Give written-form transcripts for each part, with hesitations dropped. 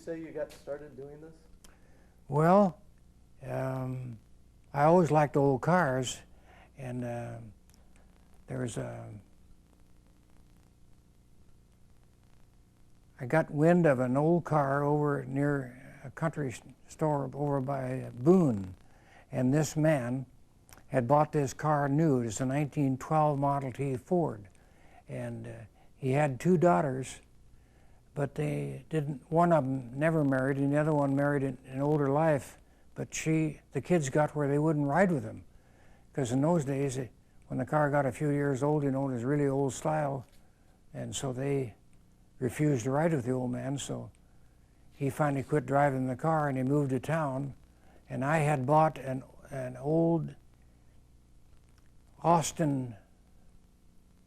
say you got started doing this? Well, I always liked old cars, and there was I got wind of an old car over near a country store over by Boone, and this man had bought this car new. It was a 1912 Model T Ford, and he had two daughters, but they didn't. One of them never married, and the other one married in older life. But the kids got where they wouldn't ride with him, because in those days, when the car got a few years old, you know, it was really old style, and so they refused to ride with the old man. So he finally quit driving the car, and he moved to town. And I had bought an old Austin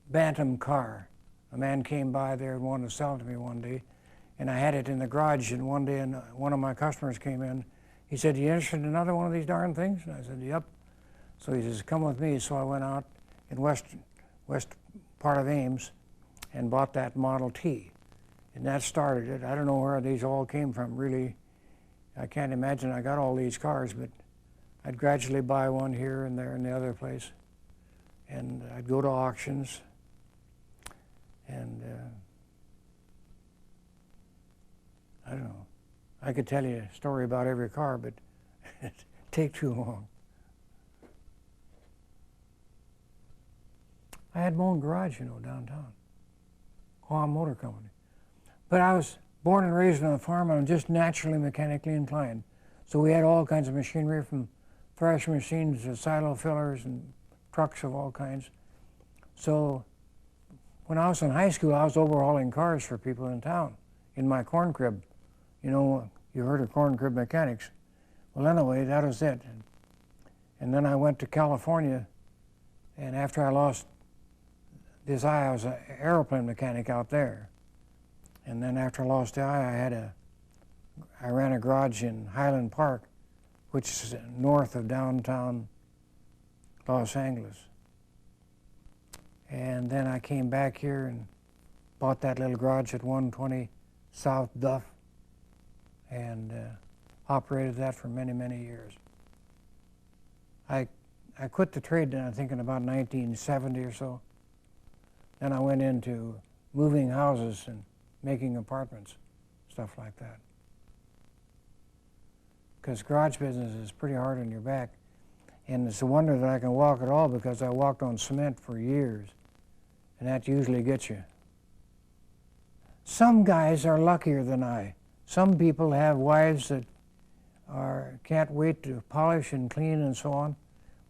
Bantam car. A man came by there and wanted to sell it to me one day, and I had it in the garage. And one day, one of my customers came in. He said, "You interested in another one of these darn things?" And I said, "Yep." So he says, "Come with me." So I went out in west part of Ames and bought that Model T. And that started it. I don't know where these all came from, really. I can't imagine I got all these cars, but I'd gradually buy one here and there and the other place. And I'd go to auctions. And I don't know. I could tell you a story about every car, but it'd take too long. I had my own garage, you know, downtown. Quam Motor Company. But I was born and raised on a farm, and I'm just naturally mechanically inclined. So we had all kinds of machinery, from thrashing machines to silo fillers and trucks of all kinds. So when I was in high school, I was overhauling cars for people in town in my corn crib. You know, you heard of corn crib mechanics. Well, anyway, that was it. And then I went to California, and after I lost this eye, I was an airplane mechanic out there. And then after I lost the eye, I ran a garage in Highland Park, which is north of downtown Los Angeles. And then I came back here and bought that little garage at 120 South Duff, and operated that for many, many years. I quit the trade, I think, in about 1970 or so. Then I went into moving houses and making apartments, stuff like that. Because garage business is pretty hard on your back. And it's a wonder that I can walk at all, because I walked on cement for years. And that usually gets you. Some guys are luckier than I. Some people have wives that can't wait to polish and clean and so on.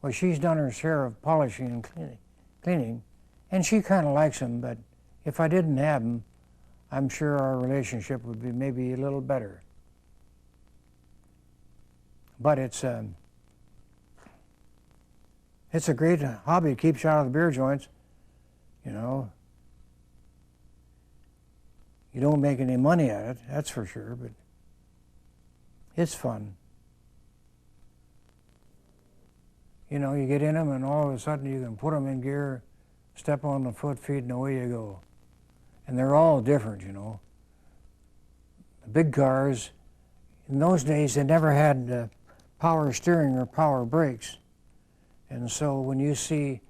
Well, she's done her share of polishing and cleaning, and she kind of likes them. But if I didn't have them, I'm sure our relationship would be maybe a little better. But it's a great hobby. It keeps you out of the beer joints, you know. You don't make any money at it, that's for sure, but it's fun. You know, you get in them and all of a sudden you can put them in gear, step on the foot, feet, and away you go. And they're all different, you know. The big cars, in those days, they never had power steering or power brakes. And so when you see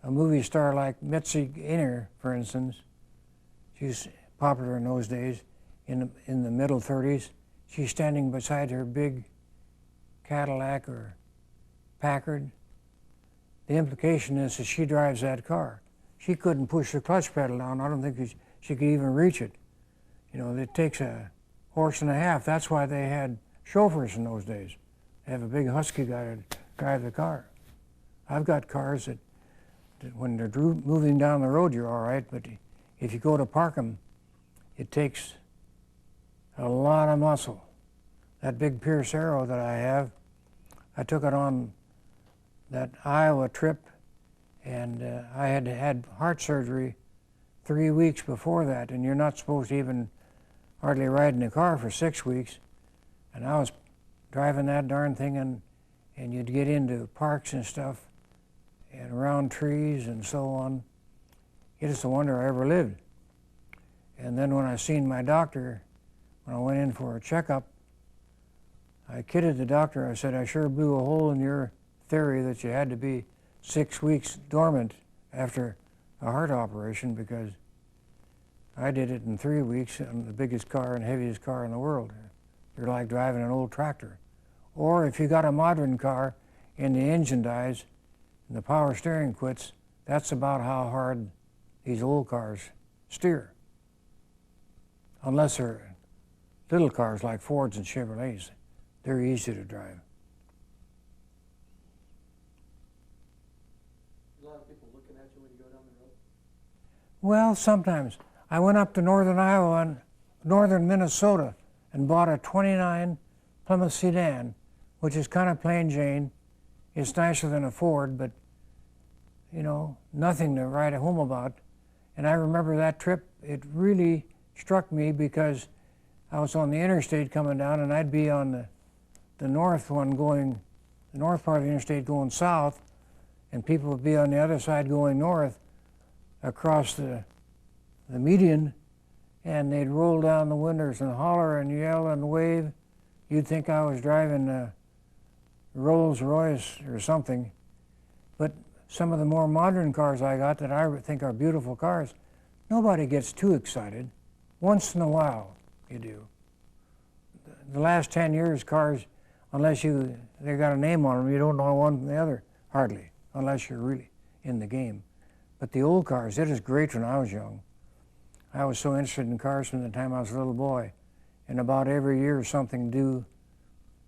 a movie star like Mitzi Gaynor, for instance, she's popular in those days, in the middle 30s, she's standing beside her big Cadillac or Packard. The implication is that she drives that car. She couldn't push the clutch pedal down. I don't think she could even reach it. You know, it takes a horse and a half. That's why they had chauffeurs in those days. They have a big husky guy to drive the car. I've got cars that when they're moving down the road, you're all right, but if you go to park them, it takes a lot of muscle. That big Pierce Arrow that I have, I took it on that Iowa trip, and I had had heart surgery 3 weeks before that, and you're not supposed to even hardly ride in the car for 6 weeks. And I was driving that darn thing, and you'd get into parks and stuff, and around trees and so on. It's a wonder I ever lived. And then when I seen my doctor when I went in for a checkup, I kidded the doctor. I said, I sure blew a hole in your theory that you had to be 6 weeks dormant after a heart operation, because I did it in 3 weeks on the biggest car and heaviest car in the world. You're like driving an old tractor. Or if you got a modern car and the engine dies and the power steering quits, that's about how hard these old cars steer. Unless they're little cars like Fords and Chevrolets, they're easy to drive. A lot of people looking at you when you go down the road? Well, sometimes. I went up to northern Iowa and northern Minnesota and bought a 29 Plymouth sedan, which is kind of plain Jane. It's nicer than a Ford, but you know, nothing to write home about. And I remember that trip, it really struck me because I was on the interstate coming down, and I'd be on the north one going, the north part of the interstate going south, and people would be on the other side going north across the median, and they'd roll down the windows and holler and yell and wave. You'd think I was driving a Rolls Royce or something. But some of the more modern cars I got that I think are beautiful cars, nobody gets too excited. Once in a while, you do. The last 10 years, cars, unless they got a name on them, you don't know one from the other, hardly, unless you're really in the game. But the old cars, it was great when I was young. I was so interested in cars from the time I was a little boy. And about every year something new.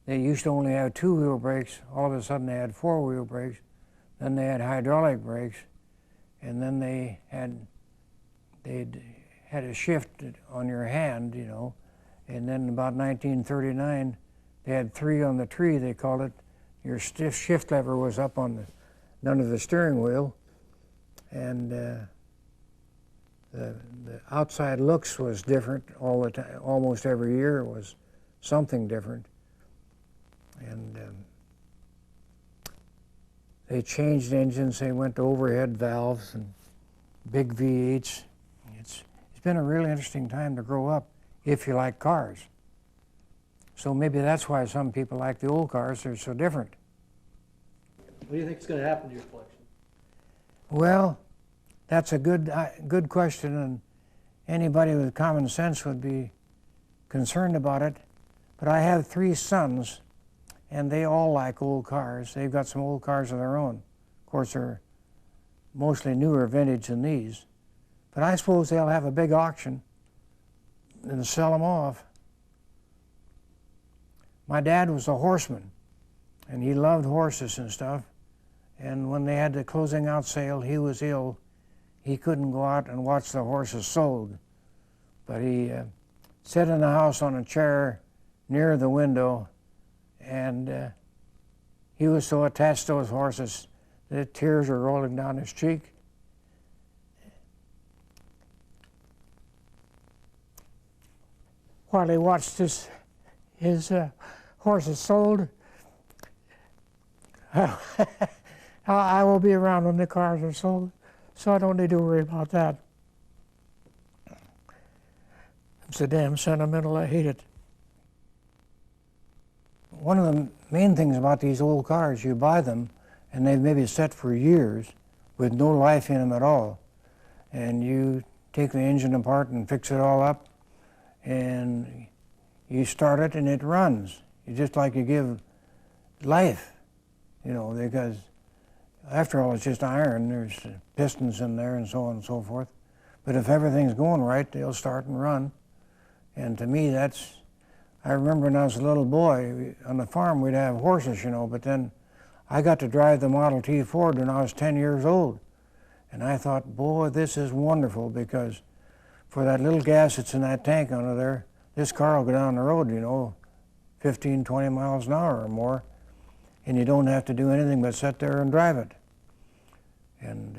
They used to only have 2-wheel brakes. All of a sudden they had 4-wheel brakes. Then they had hydraulic brakes. And then they'd had a shift on your hand, you know. And then about 1939, they had 3 on the tree, they called it. Your shift lever was up on under the steering wheel. And the outside looks was different all the time. Almost every year it was something different. And they changed engines. They went to overhead valves and big V8s. It's been a really interesting time to grow up if you like cars. So maybe that's why some people like the old cars. They're so different. What do you think is going to happen to your collection? Well, that's a good question, and anybody with common sense would be concerned about it. But I have 3 sons, and they all like old cars. They've got some old cars of their own. Of course, they're mostly newer vintage than these. But I suppose they'll have a big auction and sell them off. My dad was a horseman, and he loved horses and stuff. And when they had the closing out sale, he was ill. He couldn't go out and watch the horses sold. But he sat in the house on a chair near the window, and he was so attached to those horses that tears were rolling down his cheek. While he watched his horses sold, I will be around when the cars are sold, so I don't need to worry about that. I'm so damn sentimental, I hate it. One of the main things about these old cars, you buy them and they've maybe set for years with no life in them at all. And you take the engine apart and fix it all up, and you start it and it runs. You just like you give life, you know, because after all, it's just iron. There's pistons in there and so on and so forth. But if everything's going right, they'll start and run. And to me, I remember when I was a little boy, on the farm we'd have horses, you know, but then I got to drive the Model T Ford when I was 10 years old. And I thought, boy, this is wonderful, because for that little gas that's in that tank under there, this car will go down the road, you know, 15, 20 miles an hour or more, and you don't have to do anything but sit there and drive it. And